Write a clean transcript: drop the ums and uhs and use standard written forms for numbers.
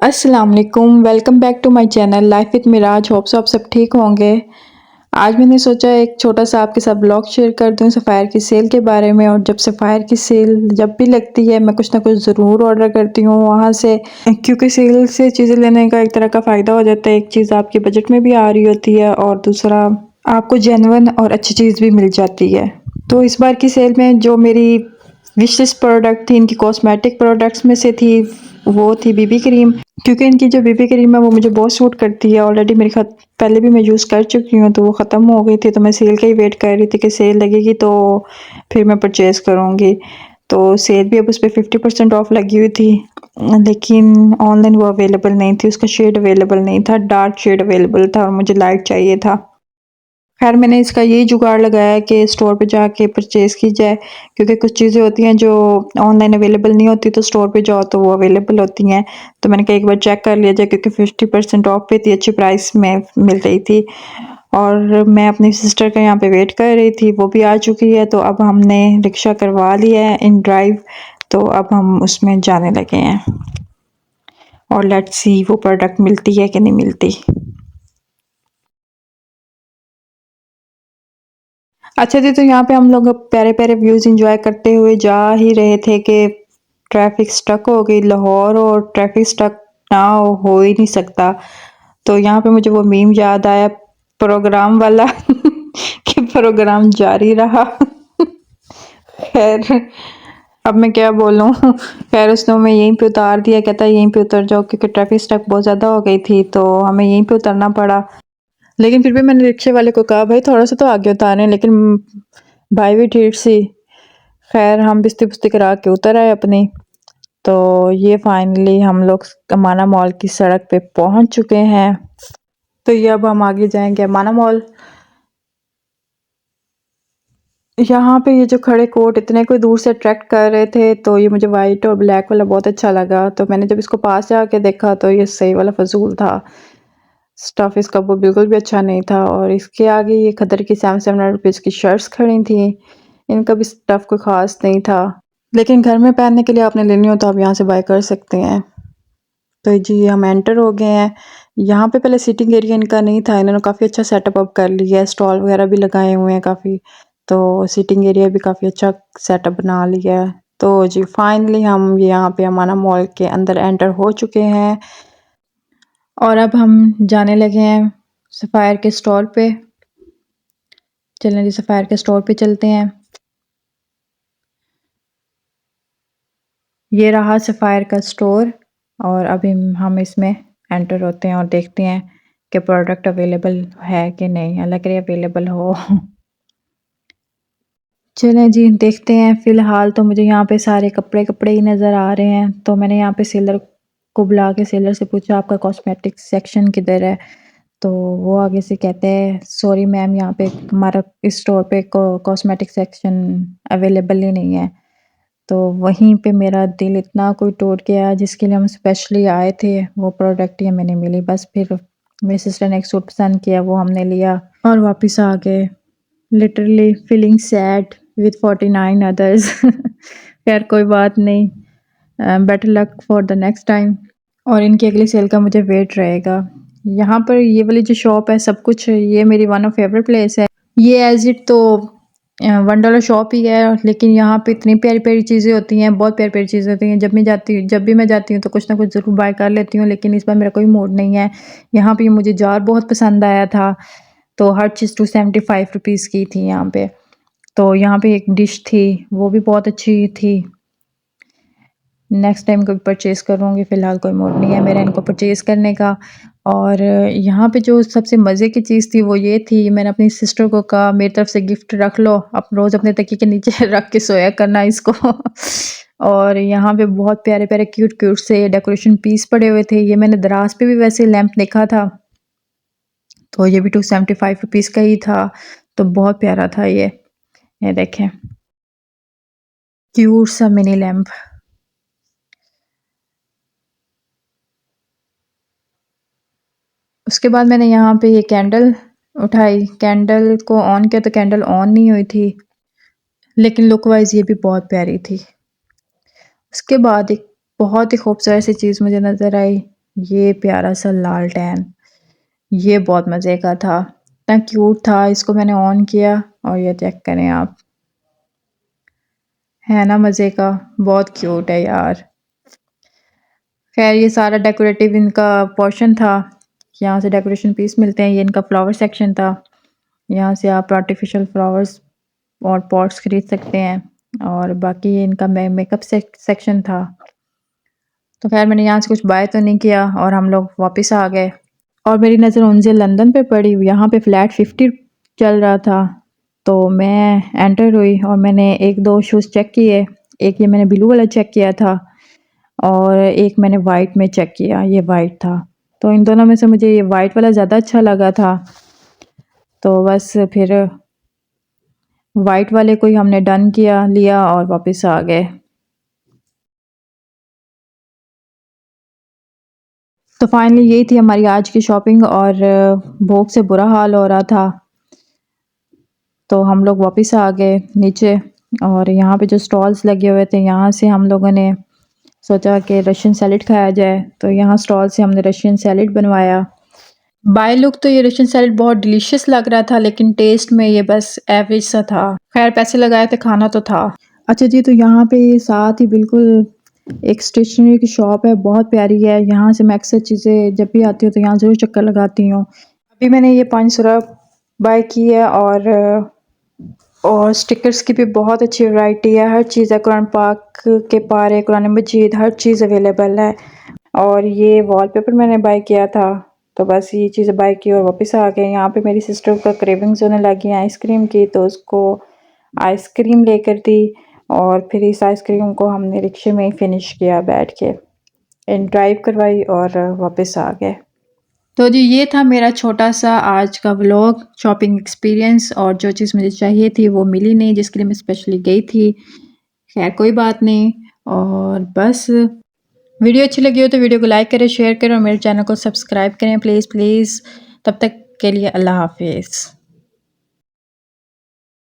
अस्सलाम वालेकुम, welcome back to my channel life with Miraj. Hope so आप सब ठीक होंगे। आज मैंने सोचा एक छोटा सा आपके साथ ब्लॉग शेयर कर दूं सफ़ायर की सेल के बारे में। और जब सफ़ायर की सेल जब भी लगती है मैं कुछ ना कुछ ज़रूर ऑर्डर करती हूँ वहाँ से, क्योंकि सेल से चीज़ें लेने का एक तरह का फ़ायदा हो जाता है। एक चीज़ आपके बजट में भी आ रही होती है और दूसरा आपको जेन्युइन और अच्छी चीज़ भी मिल जाती है। तो इस बार की सेल में जो मेरी विश लिस्ट प्रोडक्ट थी, इनकी कॉस्मेटिक प्रोडक्ट्स में से थी, वो थी बीबी क्रीम। क्योंकि इनकी जो बीबी क्रीम है वो मुझे बहुत सूट करती है। ऑलरेडी मेरे खत पहले भी मैं यूज़ कर चुकी हूँ, तो वो ख़त्म हो गई थी, तो मैं सेल का ही वेट कर रही थी कि सेल लगेगी तो फिर मैं परचेज़ करूँगी। तो सेल भी अब उस पे 50% ऑफ लगी हुई थी, लेकिन ऑनलाइन वो अवेलेबल नहीं थी, उसका शेड अवेलेबल नहीं था, डार्क शेड अवेलेबल था और मुझे लाइट चाहिए था। खैर मैंने इसका यही जुगाड़ लगाया कि स्टोर पे जाके परचेज़ की जाए, क्योंकि कुछ चीज़ें होती हैं जो ऑनलाइन अवेलेबल नहीं होती, तो स्टोर पे जाओ तो वो अवेलेबल होती हैं। तो मैंने कहा एक बार चेक कर लिया जाए, क्योंकि 50% ऑफ पे थी, अच्छी प्राइस में मिल रही थी। और मैं अपनी सिस्टर का यहाँ पे वेट कर रही थी, वो भी आ चुकी है। तो अब हमने रिक्शा करवा लिया है इन ड्राइव, तो अब हम उसमें जाने लगे हैं और लेट्स सी वो प्रोडक्ट मिलती है कि नहीं मिलती। अच्छा जी, तो यहाँ पे हम लोग प्यारे-प्यारे व्यूज़ एन्जॉय करते हुए जा ही रहे थे कि ट्रैफ़िक स्टक हो गई। लाहौर और ट्रैफ़िक स्टक ना हो ही नहीं सकता। तो यहाँ पे मुझे वो मीम याद आया प्रोग्राम वाला कि प्रोग्राम जारी रहा। खैर अब मैं क्या बोलूँ। खैर उसने हमें यहीं पे उतार दिया, कहता है यहीं पे उतर जाओ, क्योंकि ट्रैफ़िक स्टक बहुत ज़्यादा हो गई थी, तो हमें यहीं पे उतरना पड़ा। लेकिन फिर भी मैंने रिक्शे वाले को कहा भाई थोड़ा सा तो आगे उतारें, लेकिन भाई भी ठीक सी। खैर हम बिस्ती-बुस्ती करा के उतर आए अपनी। तो ये फाइनली हम लोग अमाना मॉल की सड़क पे पहुंच चुके हैं। तो ये अब हम आगे जाएंगे अमाना मॉल। यहाँ पे ये जो खड़े कोट इतने कोई दूर से अट्रैक्ट कर रहे थे, तो ये मुझे वाइट और ब्लैक वाला बहुत अच्छा लगा। तो मैंने जब इसको पास से आके देखा तो ये सही वाला फजूल था। स्टफ इसका वो बिल्कुल भी अच्छा नहीं था। और इसके आगे ये खदर की 700 रुपीज़ की शर्ट्स खड़ी थी, इनका भी स्टफ कोई ख़ास नहीं था। लेकिन घर में पहनने के लिए आपने लेनी हो तो आप यहाँ से बाय कर सकते हैं। तो जी हम एंटर हो गए हैं। यहाँ पे पहले सिटिंग एरिया इनका नहीं था, इन्होंने काफ़ी अच्छा सेटअप अप कर लिया है, स्टॉल वगैरह भी लगाए हुए हैं काफ़ी। तो सिटिंग एरिया भी काफ़ी अच्छा सेटअप बना लिया है। तो जी फाइनली हम यहाँ पे अमाना मॉल के अंदर एंटर हो चुके हैं और अब हम जाने लगे हैं सफ़ायर के स्टोर पे। चलें जी सफ़ायर के स्टोर पे चलते हैं। ये रहा सफ़ायर का स्टोर और अभी हम इसमें एंटर होते हैं और देखते हैं कि प्रोडक्ट अवेलेबल है कि नहीं। अल्लाह करे अवेलेबल हो। चलें जी देखते हैं। फ़िलहाल तो मुझे यहाँ पे सारे कपड़े ही नज़र आ रहे हैं। तो मैंने यहाँ पे सेलर को बुला के सेलर से पूछा आपका कॉस्मेटिक सेक्शन किधर है? तो वो आगे से कहते हैं सॉरी मैम, यहाँ पे हमारा इस स्टोर पे कॉस्मेटिक सेक्शन अवेलेबल ही नहीं है। तो वहीं पे मेरा दिल इतना कोई टूट गया, जिसके लिए हम स्पेशली आए थे वो प्रोडक्ट ही हमें नहीं मिली। बस फिर मेरी सिस्टर ने एक सूट पसंद किया, वो हमने लिया और वापस आ गए। Literally feeling sad with 49 others. खैर कोई बात नहीं, better luck for the next time. और इनकी अगली सेल का मुझे वेट रहेगा। यहाँ पर ये वाली जो शॉप है सब कुछ, ये मेरी वन ऑफ फेवरेट प्लेस है। ये एज इट तो $1 शॉप ही है, लेकिन यहाँ पे इतनी प्यारी-प्यारी चीज़ें होती हैं, बहुत प्यारी-प्यारी चीज़ें होती हैं। जब भी मैं जाती हूँ तो कुछ ना कुछ ज़रूर बाय कर लेती हूँ, लेकिन इस बार मेरा कोई मूड नहीं है। यहाँ पे मुझे जार बहुत पसंद आया था, तो हर चीज़ 275 रुपीज़ की थी यहाँ पे। तो यहाँ पे एक डिश थी, वो भी बहुत अच्छी थी। नेक्स्ट टाइम कभी परचेज़ करूँगी, फ़िलहाल कोई मूड नहीं है मेरा इनको परचेज़ करने का। और यहाँ पे जो सबसे मज़े की चीज़ थी वो ये थी, मैंने अपनी सिस्टर को कहा मेरी तरफ से गिफ्ट रख लो, आप रोज़ अपने तकिए के नीचे रख के सोया करना इसको। और यहाँ पे बहुत प्यारे-प्यारे क्यूट-क्यूट से डेकोरेशन पीस पड़े हुए थे। ये मैंने दराज़ पे भी वैसे लैंप देखा था, तो ये भी 275 रुपीज़ का ही था, तो बहुत प्यारा था ये। ये देखें, क्यूट सा मिनी लैंप। उसके बाद मैंने यहाँ पे ये कैंडल उठाई, कैंडल को ऑन किया तो कैंडल ऑन नहीं हुई थी, लेकिन लुक वाइज़ ये भी बहुत प्यारी थी। उसके बाद एक बहुत ही खूबसूरत सी चीज़ मुझे नज़र आई, ये प्यारा सा लालटेन, ये बहुत मज़े का था, इतना क्यूट था। इसको मैंने ऑन किया और ये चेक करें आप, है ना मज़े का, बहुत क्यूट है यार। खैर ये सारा डेकोरेटिव इनका पोर्शन था, यहाँ से डेकोरेशन पीस मिलते हैं। ये इनका फ्लावर सेक्शन था, यहाँ से आप आर्टिफिशियल फ्लावर्स और पॉट्स खरीद सकते हैं। और बाकी ये इनका मेकअप सेक्शन था। तो खैर मैंने यहाँ से कुछ बाय तो नहीं किया और हम लोग वापस आ गए। और मेरी नज़र उनसे लंदन पे पड़ी, यहाँ पे फ्लैट 50 चल रहा था। तो मैं एंटर हुई और मैंने एक दो शूज़ चेक किए। एक ये मैंने ब्लू वाला चेक किया था और एक मैंने वाइट में चेक किया, ये वाइट था। तो इन दोनों में से मुझे ये वाइट वाला ज़्यादा अच्छा लगा था, तो बस फिर वाइट वाले को ही हमने डन किया, लिया और वापस आ गए। तो फाइनली यही थी हमारी आज की शॉपिंग और भूख से बुरा हाल हो रहा था, तो हम लोग वापस आ गए नीचे। और यहाँ पे जो स्टॉल्स लगे हुए थे, यहाँ से हम लोगों ने सोचा कि रशियन सैलेड खाया जाए, तो यहाँ स्टॉल से हमने रशियन सैलेड बनवाया। बाय लुक तो ये रशियन सैलेड बहुत डिलीशियस लग रहा था, लेकिन टेस्ट में ये बस एवरेज सा था। खैर पैसे लगाए थे, खाना तो था। अच्छा जी, तो यहाँ पे साथ ही बिल्कुल एक स्टेशनरी की शॉप है, बहुत प्यारी है। यहाँ से मैं अक्सर चीज़ें जब भी आती हूँ तो यहाँ ज़रूर चक्कर लगाती हूँ। अभी मैंने ये 5 सुराख बाय की है और स्टिकर्स की भी बहुत अच्छी वैरायटी है, हर चीज़ है। कुरान पाक के पारे, कुरान मजीद, हर चीज़ अवेलेबल है। और ये वॉलपेपर मैंने बाय किया था, तो बस ये चीज़ें बाय की और वापस आ गए। यहाँ पे मेरी सिस्टर का क्रेविंग्स होने लगी हैं आइसक्रीम की, तो उसको आइसक्रीम लेकर दी और फिर इस आइसक्रीम को हमने रिक्शे में ही फिनिश किया बैठ के, इन ड्राइव करवाई और वापस आ गए। तो जी ये था मेरा छोटा सा आज का व्लॉग, शॉपिंग एक्सपीरियंस। और जो चीज़ मुझे चाहिए थी वो मिली नहीं, जिसके लिए मैं स्पेशली गई थी। खैर कोई बात नहीं। और बस वीडियो अच्छी लगी हो तो वीडियो को लाइक करें, शेयर करें और मेरे चैनल को सब्सक्राइब करें प्लीज़ प्लीज़। तब तक के लिए अल्लाह हाफिज़।